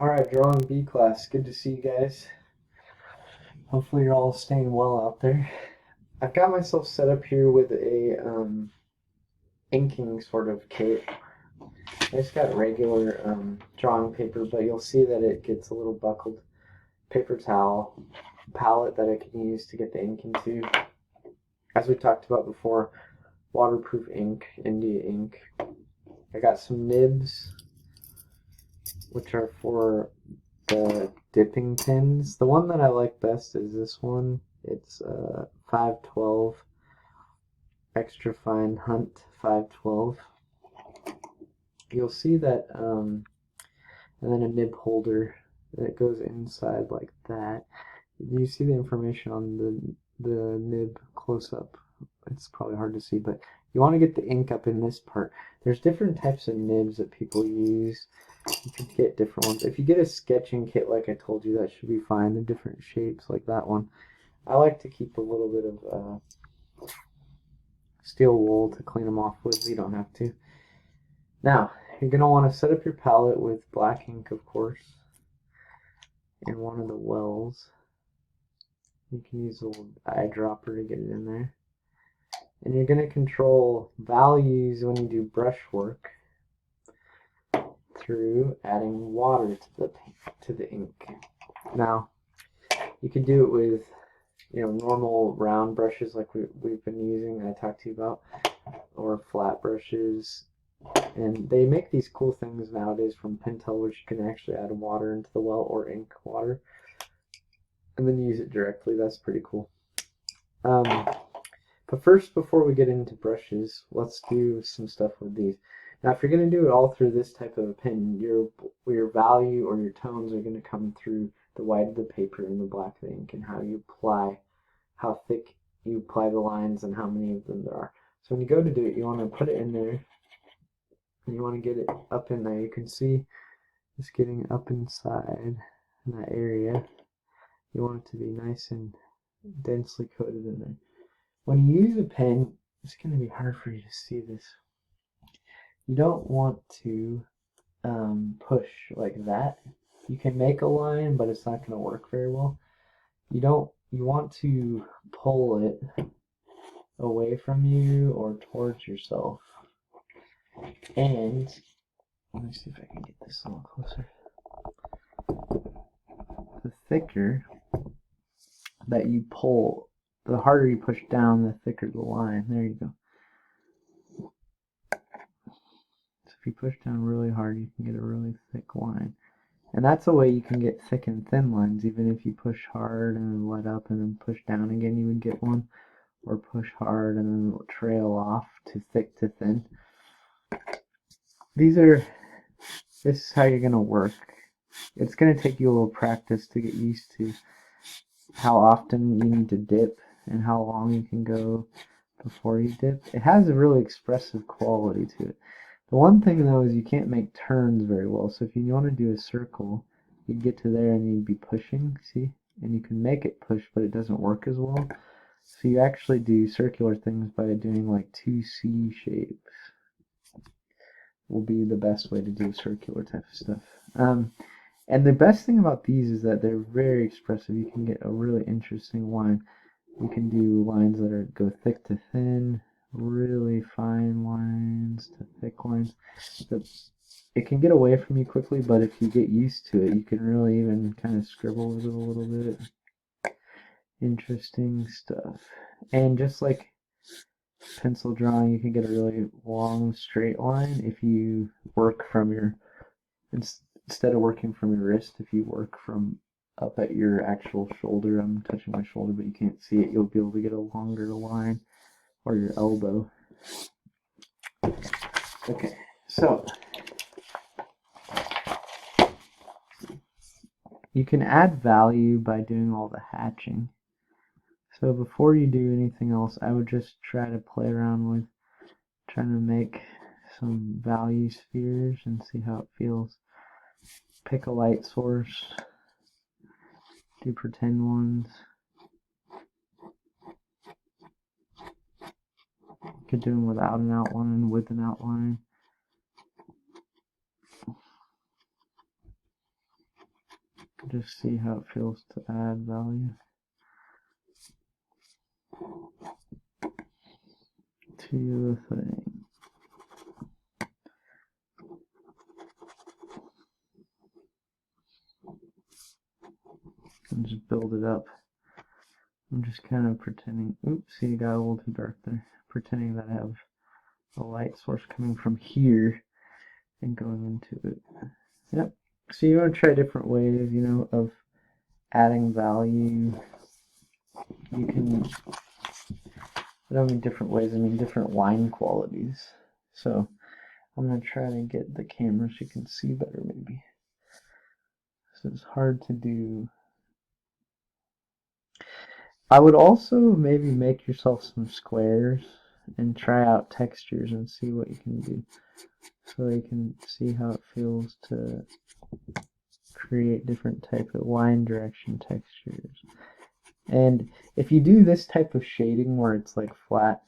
Alright, drawing B class. Good to see you guys. Hopefully you're all staying well out there. I've got myself set up here with a inking sort of kit. I just got regular drawing paper, but you'll see that it gets a little buckled. Paper towel, palette that I can use to get the ink into. As we talked about before, waterproof ink, India ink. I got some nibs, which are for the dipping pins. The one that I like best is this one. It's 512 extra fine Hunt 512. You'll see that, and then a nib holder that goes inside like that. You see the information on the nib close up. It's probably hard to see, but you want to get the ink up in this part. There's different types of nibs that people use. You could get different ones. If you get a sketching kit like I told you, that should be fine. They're different shapes like that one. I like to keep a little bit of steel wool to clean them off with. You don't have to. Now, you're going to want to set up your palette with black ink, of course, in one of the wells. You can use a little eyedropper to get it in there. And you're going to control values when you do brush work through adding water to the ink. Now, you can do it with normal round brushes like we've been using, I talked to you about, or flat brushes. And they make these cool things nowadays from Pentel, which you can actually add water into the well, or ink water, and then use it directly. That's pretty cool. But first, before we get into brushes, let's do some stuff with these. Now, if you're going to do it all through this type of a pen, your value or your tones are going to come through the white of the paper and the black of the ink, and how thick you apply the lines and how many of them there are. So when you go to do it, you want to put it in there, and you want to get it up in there. You can see it's getting up inside in that area. You want it to be nice and densely coated in there. When you use a pen, it's going to be hard for you to see this. You don't want to push like that. You can make a line, but it's not going to work very well. You want to pull it away from you or towards yourself. And let me see if I can get this a little closer. The thicker that you pull, the harder you push down, the thicker the line. There you go. So if you push down really hard, you can get a really thick line. And that's a way you can get thick and thin lines. Even if you push hard and then let up and then push down again, you would get one. Or push hard and then trail off to thick to thin. This is how you're going to work. It's going to take you a little practice to get used to how often you need to dip and how long you can go before you dip. It has a really expressive quality to it. The one thing though is you can't make turns very well. So if you want to do a circle, you'd get to there and you'd be pushing, see? And you can make it push, but it doesn't work as well. So you actually do circular things by doing like 2C shapes. Will be the best way to do circular type of stuff. And the best thing about these is that they're very expressive. You can get a really interesting line. You can do lines that go thick to thin, really fine lines to thick lines. It can get away from you quickly, but if you get used to it, you can really even kind of scribble with it a little bit. Interesting stuff. And just like pencil drawing, you can get a really long straight line if you work from your, instead of working from your wrist, if you work from up at your actual shoulder. I'm touching my shoulder, but you can't see it. You'll be able to get a longer line, or your elbow. Okay, so you can add value by doing all the hatching. So before you do anything else, I would just try to play around with trying to make some value spheres and see how it feels. Pick a light source, do pretend ones. You could do them without an outline, with an outline. Just see how it feels to add value to the thing. And just build it up. I'm just kind of pretending, oops, see, it got a little too dark there. Pretending that I have a light source coming from here and going into it. Yep. So you want to try different ways, you know, of adding value. You can, I don't mean different ways, I mean different line qualities. So I'm going to try to get the camera so you can see better maybe. So it's hard to do. I would also maybe make yourself some squares and try out textures and see what you can do. So you can see how it feels to create different type of line direction textures. And if you do this type of shading where it's like flat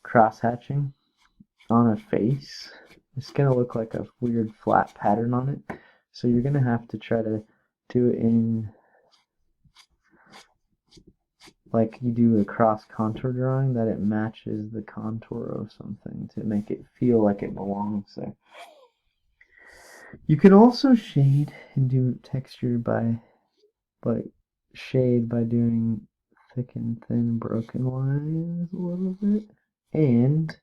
cross-hatching on a face, it's going to look like a weird flat pattern on it. So you're going to have to try to do it in like you do a cross contour drawing, that it matches the contour of something to make it feel like it belongs there. You can also shade and do texture by shade by doing thick and thin broken lines a little bit, and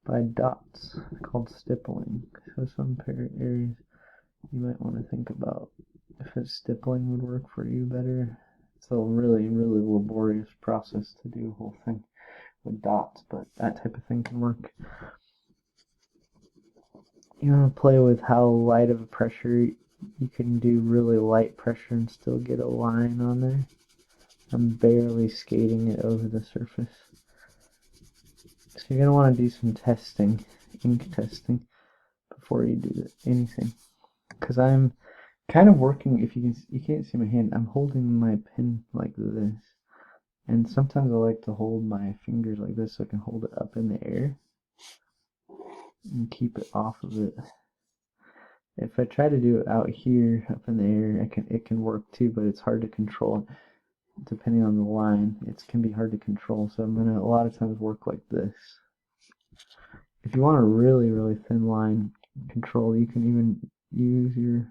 by dots called stippling. So some areas you might want to think about if a stippling would work for you better. It's a really, really laborious process to do a whole thing with dots, but that type of thing can work. You want to play with how light of a pressure. You can do really light pressure and still get a line on there. I'm barely skating it over the surface. So you're going to want to do some testing, ink testing, before you do anything. Because I'm kind of working, if you can't see my hand, I'm holding my pen like this. And sometimes I like to hold my fingers like this so I can hold it up in the air and keep it off of it. If I try to do it out here, up in the air, it can work too, but it's hard to control. Depending on the line, it can be hard to control. So I'm going to a lot of times work like this. If you want a really, really thin line control, you can even use your,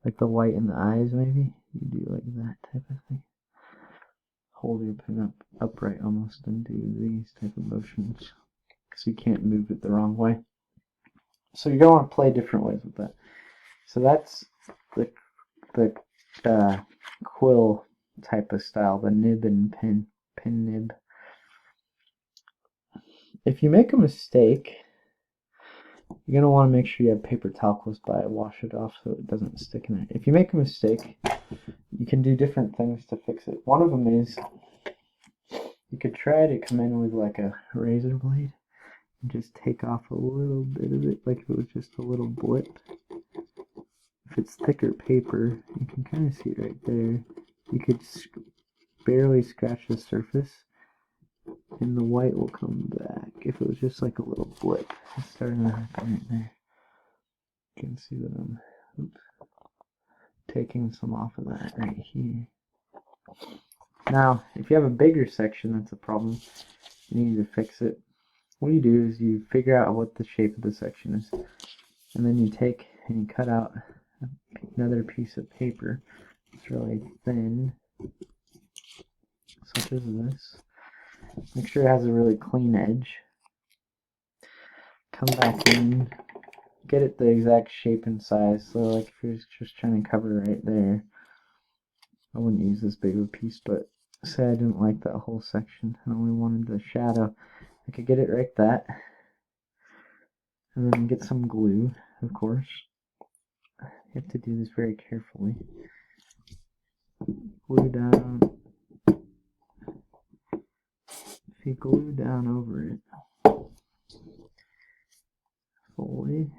like the white in the eyes maybe. You do like that type of thing. Hold your pen up upright almost and do these type of motions, so you can't move it the wrong way. So you're going to want to play different ways with that. So that's the quill type of style, the nib and pen nib. If you make a mistake, you're going to want to make sure you have paper towel close by. Wash it off so it doesn't stick in there. If you make a mistake, you can do different things to fix it. One of them is you could try to come in with like a razor blade and just take off a little bit of it, like if it was just a little blip. If it's thicker paper, you can kind of see it right there. You could barely scratch the surface and the white will come back. If it was just like a little blip, it's starting to happen right there. You can see that I'm taking some off of that right here. Now, if you have a bigger section that's a problem, you need to fix it. What you do is you figure out what the shape of the section is, and then you take and you cut out another piece of paper. It's really thin, such as this. Make sure it has a really clean edge. Come back in, get it the exact shape and size. So like if you're just trying to cover right there, I wouldn't use this big of a piece, but say I didn't like that whole section and only wanted the shadow, I could get it like that, and then get some glue, of course. You have to do this very carefully. Glue down. If you glue down over it fully,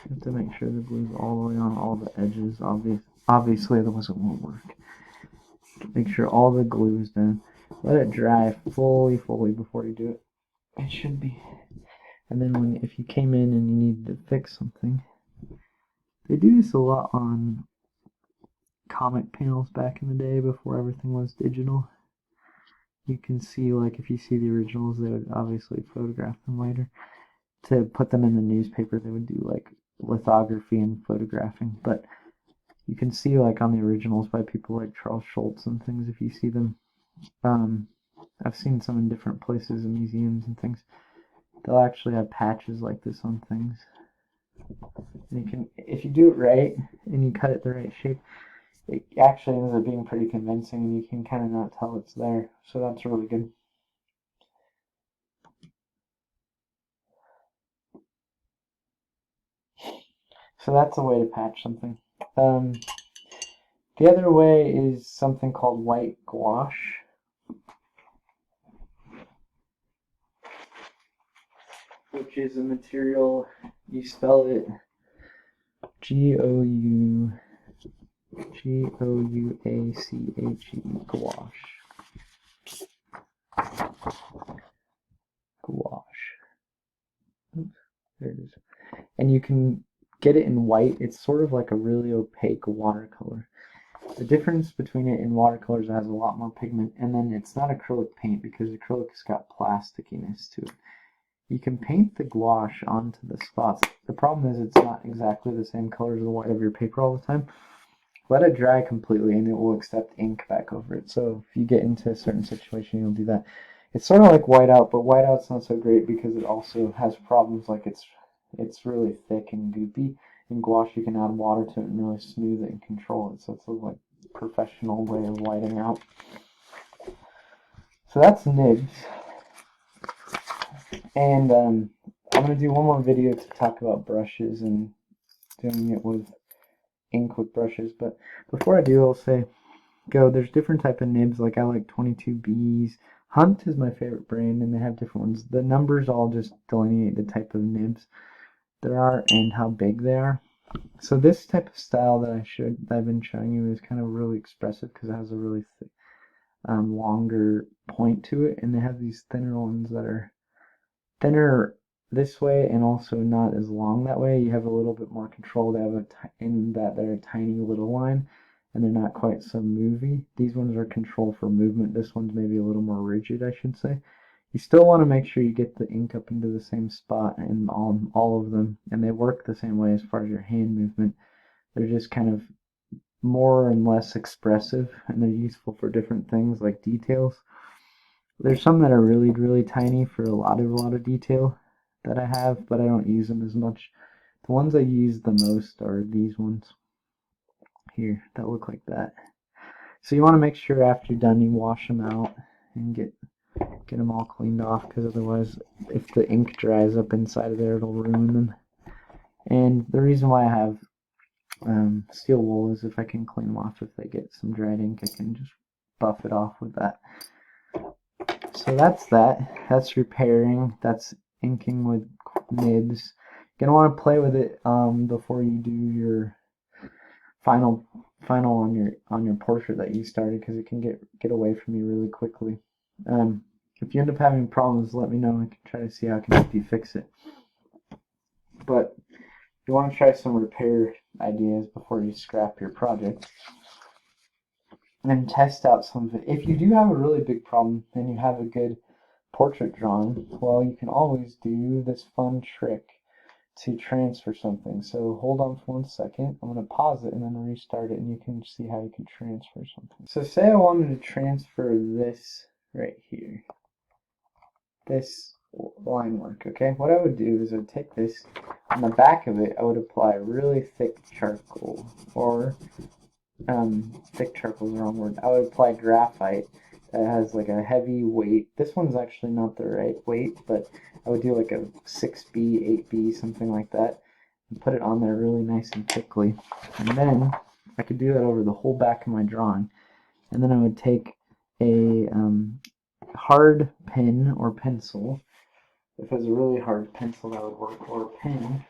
you have to make sure the glue's all the way on all the edges. Obviously, otherwise it won't work. Make sure all the glue is done. Let it dry fully before you do it. It should be. And then if you came in and you needed to fix something, They do this a lot on comic panels back in the day before everything was digital. You can see, like, if you see the originals, they would obviously photograph them later. To put them in the newspaper, they would do, like, lithography and photographing. But you can see, like, on the originals by people like Charles Schultz and things, if you see them. I've seen some in different places and museums and things. They'll actually have patches like this on things. And you can, if you do it right and you cut it the right shape, it actually ends up being pretty convincing, and you can kind of not tell it's there. So that's really good. So that's a way to patch something. The other way is something called white gouache. Which is a material, you spell it Gouache, gouache. Gouache. Oops, there it is. And you can get it in white. It's sort of like a really opaque watercolor. The difference between it and watercolors, it has a lot more pigment, and then it's not acrylic paint because acrylic's got plasticiness to it. You can paint the gouache onto the spots. The problem is it's not exactly the same color as the white of your paper all the time. Let it dry completely and it will accept ink back over it. So if you get into a certain situation, you'll do that. It's sort of like whiteout, but whiteout's not so great because it also has problems like it's really thick and goopy. In gouache, you can add water to it and really smooth it and control it. So it's a like professional way of whiting out. So that's nibs. And I'm going to do one more video to talk about brushes and doing it with ink with brushes. But before I do, I'll say, there's different type of nibs. Like I like 22Bs. Hunt is my favorite brand, and they have different ones. The numbers all just delineate the type of nibs there are and how big they are. So this type of style that I've been showing you is kind of really expressive because it has a really thick, longer point to it, and they have these thinner ones that are thinner this way and also not as long that way. You have a little bit more control. They have in that they're a tiny little line and they're not quite so movie. These ones are control for movement. This one's maybe a little more rigid, I should say. You still want to make sure you get the ink up into the same spot in all of them, and they work the same way as far as your hand movement. They're just kind of more and less expressive, and they're useful for different things like details. There's some that are really, really tiny for a lot of detail that I have, but I don't use them as much. The ones I use the most are these ones here that look like that. So you want to make sure after you're done you wash them out and get them all cleaned off, because otherwise if the ink dries up inside of there it'll ruin them. And the reason why I have steel wool is if I can clean them off, if they get some dried ink I can just buff it off with that. So that's that's repairing, that's inking with nibs. You're gonna want to play with it before you do your final on your portrait that you started, because it can get away from you really quickly. If you end up having problems, let me know. I can try to see how I can help you fix it. But you want to try some repair ideas before you scrap your project, and then test out some of it. If you do have a really big problem and you have a good portrait drawn, well, you can always do this fun trick to transfer something. So hold on for 1 second. I'm going to pause it and then restart it, and you can see how you can transfer something. So say I wanted to transfer this right here, this line work, okay? What I would do is I would take this, on the back of it I would apply really thick charcoal, or thick charcoal is the wrong word. I would apply graphite that has like a heavy weight. This one's actually not the right weight, but I would do like a 6B, 8B, something like that, and put it on there really nice and thickly. And then I could do that over the whole back of my drawing. And then I would take a hard pen or pencil. If it was a really hard pencil, that would work, or a pen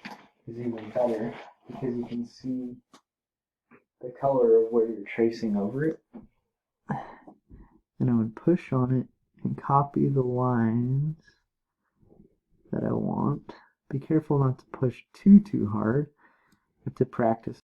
is even better because you can see the color of where you're tracing over it. And I would push on it and copy the lines that I want. Be careful not to push too hard, to practice.